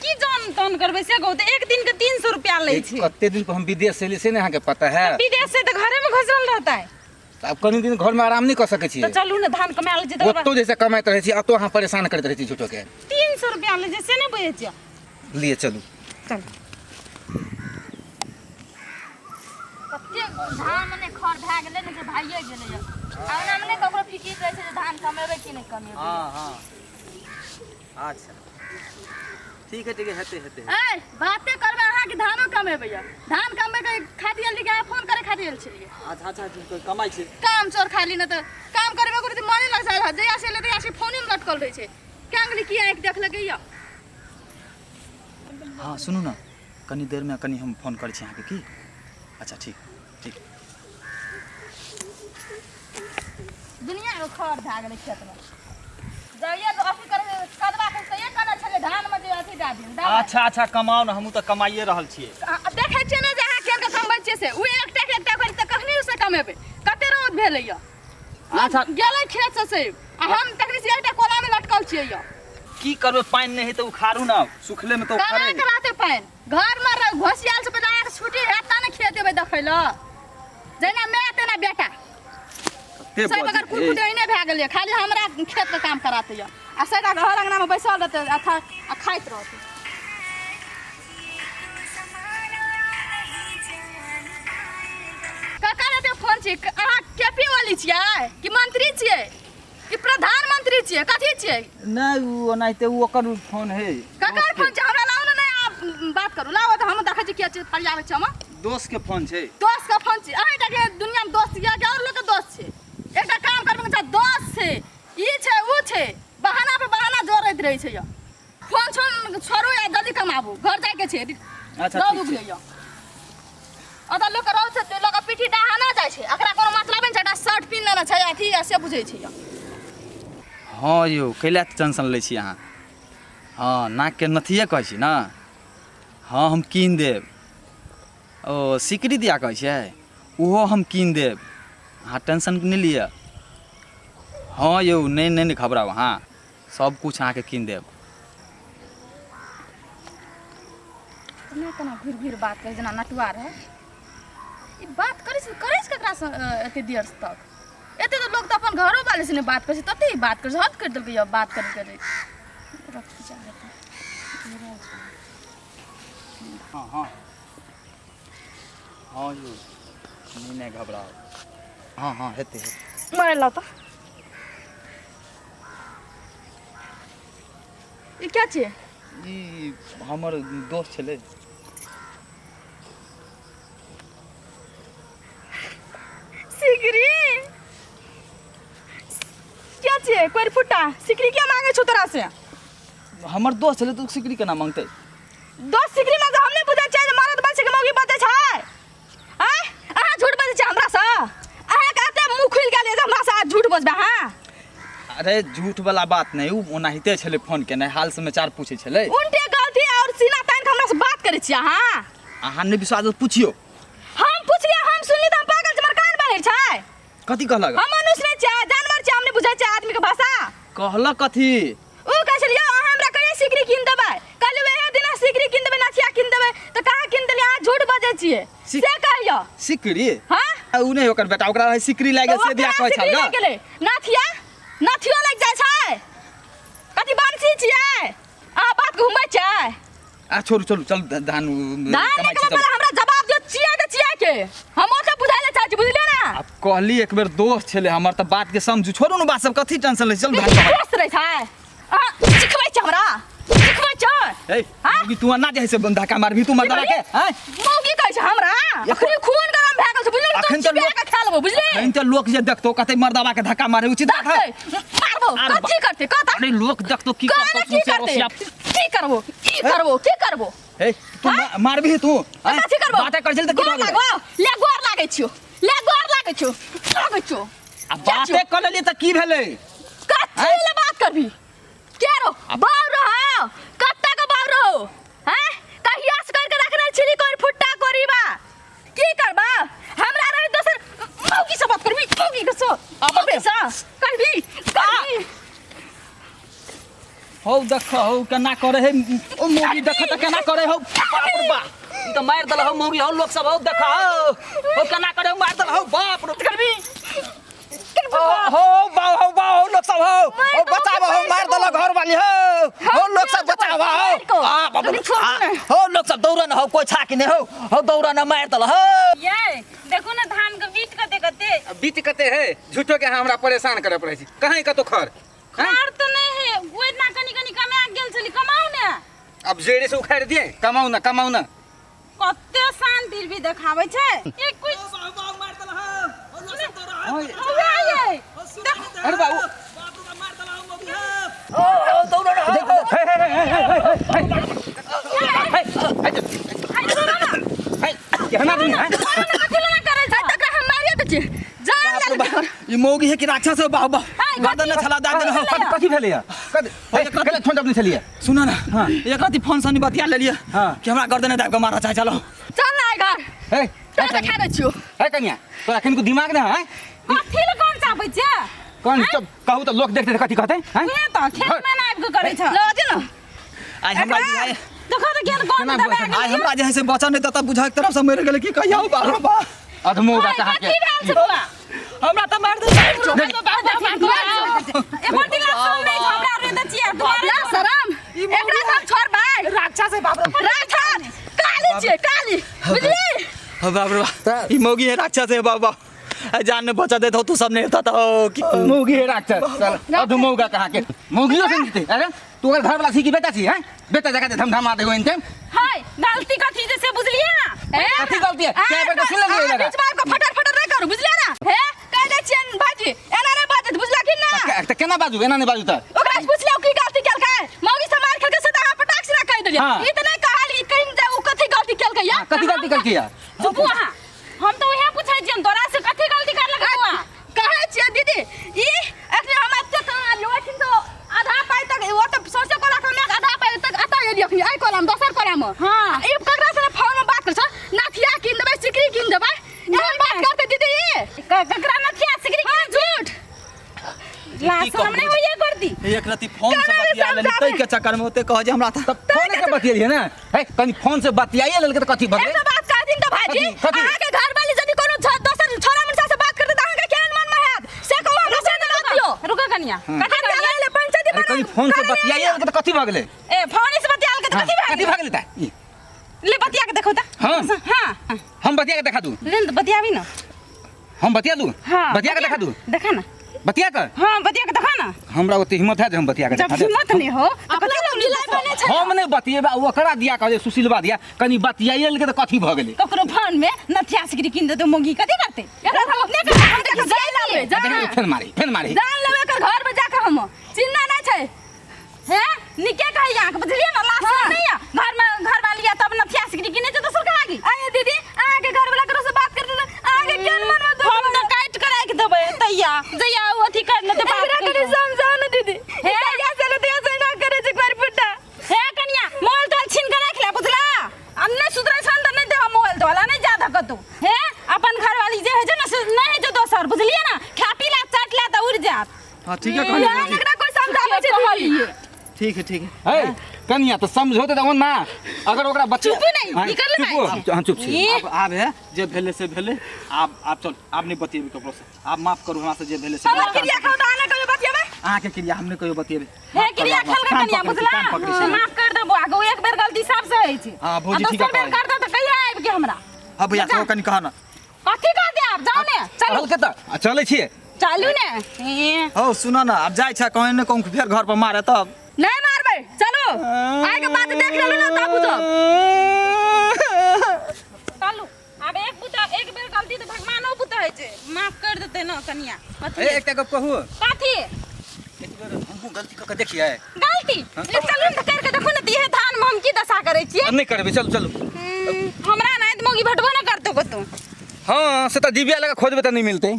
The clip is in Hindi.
की जान तन करबे से कहू त एक दिन के 300 रुपया ले छी। कते दिन पर हम विदेश से एलिए से ने अहाँ के पता है। विदेश से त घरे में घुसल रहता है। अब कनी दिन घर में आराम नहीं कर सके छी। तो चलू ना धान कमा ले छी। ओतो जैसे कमाइत रहे छी अतो अहाँ परेशान करते रहे छी झूठो के। 300 रुपया ले जे से ने बुझे छी। लिए चलू चल कते धान मने खर भए गेलै ने जे भाइये गेलै य आना मने ककरो फिकिर रहै छै जे धान कमेबै कि नहि कमेबै। हां अच्छा ठीक है हेते ए बाते करबै अहाँ के धानो कमेबै य धान कमबै के खातिर लिखा फोन करे खातिर छलिए। अच्छा कोई कमाई छै काम चोर खाली न त काम करबे करे त मने लग जाय जया से ले तया से फोन में लटकल रहै छै। कांगली की आंख देख लगे य। हाँ सुनू ना कनी देर में कनी हम फोन करै छी अहाँ के की। अच्छा ठीक दुनिया में खर भए गेलै खेत में जइया तो अथी करे कदवा के सही कना छले धान में जे अथी दे दिन अच्छा कमाओ ना हमहू त कमाइए रहल छियै। देखे छियै ना जे अहाँ केन के कमबै छियै से उ एकटा करि त कखनी से कमेबै कते रोज भेलै य। अच्छा गेलै खेत से आ हम तकनी से एकटा कोला में लटकल छियै य। की करबै पानी नहीं है तो उखाड़ू ना सुखले में तो उखाड़े कराते पानी घर में घोसियाल से बजा के छुट्टी हेता ना खेत देबै देखै ल जेना मैं तेना बेटा सब अगर कुकुर नहीं भए गेलै खाली हमरा खेत के काम कराते य आ सेटा घर अंगना में बैसल रहते आ खाइत रहते। काका रे फोन छी अहाँ केपी वाली छियै कि मंत्री छियै कि प्रधानमंत्री छियै कथी छियै। नहीं वो ओनाइते वो ओकर फोन है काका फोन छै हमरा लाउ ना आप बात करू लाउ त हम देखै छी की चीज फरियाबे छै हम दोस्त के फोन छै। दोस्त का फोन छै अहाँ के दुनिया में दोस्त या और लोग के दोस्त छै एकटा काम करबे के दोस्त छै ई छै उ छै बहाना पे बहाना जोड़ैत रहै छै य। फोन छोड़ू या जल्दी कमाबू घर जाय के छै। अच्छा दऽ दुगले य अदा लोग के रहै छै लोग के पीठी डाहा ना जाय छै एकरा कोनो मतलब नै छै एकटा शर्ट पिन लेना छै अथी से बुझै छै य। हाँ यो कैला टेंशन लै छी अहाँ। हाँ नाक के नथिए कहै छी ना। हाँ हम कीन देब ओ सिकरी दिया कहै छै ओहो हम कीन देब अहाँ टेंशन नहीं लिअ। हाँ यौ नहीं घबराओ हाँ सब कुछ अहाँ के कीन देब। तना घुर बात करे जना नटुआ रहे ई बात करे ककरा से एते देर तक एते तो लोग तो अपन घरों वाले से बात करे तते ही बात करे हद कर देलकै बात करे हाँ यौ नहीं घबराओ हाँ हेते मार ला तो ई क्या छै ई हमर दोस्त छले। सिकरी क्या छै कोई फुटा सिकरी क्या मांगे छो तोरा से हमर दोस्त छले तू सिकरी केना मांगते। दोस्त सिकरी में तो हमने बुझै छै मरद बन के मौगी बते छै आ अहाँ झूठ बजै छै हमरा से अहाँ कहते मुंह खुल गेल जे हमरा से झूठ बजबे हां। अरे झूठ वाला बात नहीं उ ओनाहिते छले फोन केने हाल समाचार पूछे छले उल्टे गलती और सीना तान के हमरा से बात करे छी अहाँ ने विश्वास पूछियो हम पूछिए हम सुनली त हम पागल जमर कान बाहर छै कथी कहलक हम मनुष्य नहीं छै जानवर छै हमने बुझै छै आदमी के भाषा कहलक कथी उ कह छलियो अहाँ हमरा कहिए सिकरी कीन देबै कल वहे दिन सिकरी कीन देबै नथिया कीन देबै त कहाँ कीन देलिए अहाँ झूठ बजै छियै से कहियो सिकरी हां उ नहीं ओकर बेटा ओकरा सिकरी लागे से दिया कहै छल ग नथियो लग जाय छै कथी बानसी छियै अहाँ बात घुमै छै आ छोड़ू चल धान कमाई छै चल हमरा जवाब दियो छियै के हम ओते बुझाय ले चाहै छी बुझलिए ना। अब कहली एक बेर दोस्त छले हमर त बात के समझू छोड़ू न बात सब कथी टेंशन ले चल धान दोस्त रहे छै अहाँ सिखबै छै हमरा सिखबै छै ए मौगी तू ना जे से धक्का मारबी तू मर्दावा के हैं मौगी कहै छै हमरा अखनी खून गरम भए गेल छै बुझलिए अखन तो लोग खा लेबो बुझलिए अखन त लोग जे देखतो कते मर्दावा के धक्का मारे उचित बात है मारबो कथी करते कत अरे लोग देखतो की करतो की करबो की करबो ए तू मारबी तू कथी करबो बात कर चल त की लागो ले गोर लागै छियो आ बाते कर लेली त की भेलै कथी ले बात करबी केरो बाव रहो कत्ता का बाव रहो हैं कहिया से करके रखने छिली कोई फुट्टा कोरीबा की करबा हमरा रही दोसर मौगी से बात करबी मौगी के सो अबे सा करबी हो देख हो केना करे है ओ मोगी देख त केना करे हो बाप रे बाप ई त मार दल हो मोगी हो लोग सब हो देख हो केना करे मार दल हो बाप रे करबी हो लोग सब हो बचाव हो मार दल घर वाली हो लोग सब बचाव हो आ बाप रे हो लोग सब दौड़न हो कोई छाकी ने हो दौड़न मार दल हो ये देखो ना धान के बीट बीच कते है झूठो के हमरा परेशान करे पड़े छी कहीं कतो खर खार तो नहीं है वो इतना कनी कमा गेल छली कमाऊ ने अब जेड़े से उखाड़ दिए कमाऊ ना कते शांति भी देखावे छे एक कोई मार दल हो ये अरे बाबू मार दल हो मोगी ओ दौड़न केना दिन है ई मोगी है कि राक्षस हो बाबा गर्दन छला दा देन हो कथि भेलै कले ठोंड अपने चलिए सुन ना एक राती फोन सनी बतिया लेलिए कि हमरा गर्दन दाब के मारा चाहे चलो चल ना घर हे चल खा दे छियो है कन्या तोरा खन को दिमाग ना है कथि ल कोन चाहबै छे कौन सब कहू तो लोग देखते कथि कहते हैं ये तो खेत में ना आबि के करे छ ल दे न आज हमरा बुझाए देखो तो केन कोन दबा आज हमरा जे है से बचा नहीं त बुझा के तरफ से मर गेल की कहिया बाबा अधमोगा कहा के हमरा त मार दे ए बोलती ला सुन नहीं झगड़ा रे द चिया ला शरम एकरा सब छोड़ भाई राक्षस है बाप रे राक्षस काली छे काली बुझली हो बाप रे ई मोगी है राक्षस है बाबा जान ने बचा दे तो तू सब नहीं होता तो मोगी है राक्षस चल अधमोगा कहा के मोगियो से अरे तू घर वाला सी की बेटा छी हैं बेटा जगह धमधमा देगो इनके हाय गलती कथी जैसे बुझलिए ना कथि गलती है क्या बेटा सुन ले लगा बीच मार को फटर नहीं करू बुझलिए ना हे कह दे छियन भाजी एना रे बात बुझला कि ना त केना बाजू एना नहीं बाजू त ओकरा से पूछ लियो की गलती केल का मौगी से मार के सदा पटाक से कह देलिए इतने कहली कहीं जा उ कथि गलती केल का या कथि गलती कर किया चुप वहां हम तो वहे पूछै छियन तोरा से कथि गलती कर लगा हुआ कहे छिय दीदी ई अखनी हम त लोठिन तो आधा पाई तक वो तो सोचे कोला हम आधा पाई तक आता गेली अखनी आई कोलम दोसर कोलम हां ई ककरा से फोन में बात कर छ नाथिया किन देबै सिकरी किन देबै एहन बात करते दीदी ककरा नथिया सिकरी की झूठ लास्ट हमने वो ये कर दी एक राती फोन से बतिया लेली तई के चक्कर में होते कह जे हमरा था फोन से बतियलिए ना है कनी फोन से बतियाइए लेलके त कथि भगे ऐसा बात कर दिन तो भाजी आगे घर वाली यदि कोनो दोसर छोरा मनसा से बात करते त आगे केहन मन में हैत से को हमरा से न दियो रुका कनिया कथि ले पंचायती अरे कनी फोन से बतियाइए लेलके त कथि भगले ए फोन से बतियाल के कथि कथि भगले त ले बतिया के देखो त हां हां हम बतिया के दिखा दू ले बतियावी ना हम बतिया दू हां बतिया के दिखा दू देखा ना बतिया कर हां बतिया के देखा ना हमरा ओते हिम्मत है जे हम बतिया के जब दिखा दे हिम्मत नहीं हो तो कथि लोग जिला बने छ हम नहीं बतिएबा ओकरा दिया कहे सुशीलबा दिया कनी बतियाइए लेलके त कथि भगले ककरो फोन में नथिया सिकरी किन दे तो मोगी कथि करते एकरा हम अपने के हम देख जाई लाबे फेन मारी जान लेवे कर घर में जाकर हम चिन्ना ना छै है निके कहिया के बुझलिए ना लास्ट नहीं है घर वाली या तब नथिया सिकरी किने छ दोसर कहा की आए दीदी आगे घर वाला करो से बात कर दे आगे केन मन में दो हम तो काट कर के देबे तैया जया अथी कर न दे बात करे समझाओ ना दीदी हे या से न दिया से ना करे जे बार फुटा हे कन्या मोबाइल तो छीन के रख ले बुझला अन्ने सुधरे छन त नहीं दे मोबाइल तो वाला नहीं ज्यादा कतू हे अपन घर वाली जे है जे ना नहीं है जो दोसर बुझलिए ना खापी ला चाट ला त उड़ जात हां ठीक है कहली एकरा कोई समझावे छै दीदी ठीक है है कनिया तो समझोते त ना अगर ओकरा बच्चा चुप नहीं निकल ले भाई हां चुप छी अब है जे भेले से भेले आप चल आप नहीं बतिएबे ककरो से आप माफ करू हमरा से जे भेले से हमर क्रिया खाओ दाना कहियो बतियाबे आहाँ के क्रिया हमने कहियो बतिएबे हे क्रिया खल का कनिया बुझला माफ कर देबो आगो एक बेर गलती सब से होई छै हां भौजी ठीक है कर दे त कहिया आबि के हमरा अब भैया तो कनी कहा ना कथि कह दे आप जाओ ने चलो चल के त चले छिए चालू ने हो सुना ना अब जाय छ कहीं न कहूं फिर घर पर मारे तब नहीं मारबे चलो आगे बात देख लेलो ना ताबू तो चलू अब एक बेर गलती तो भगवानो पुता है छै माफ कर देते न कनिया ए एकटा गप कहू कथि एक बेर हमहु गलती क के देखिए गलती ले चलू न करके देखो न तिहे धान में हम की दशा करे छिए नहीं करबे चलू हमरा ना मोगी भटबो न करतो कतो हां से त दिव्या लगा खोजबे त नहीं मिलते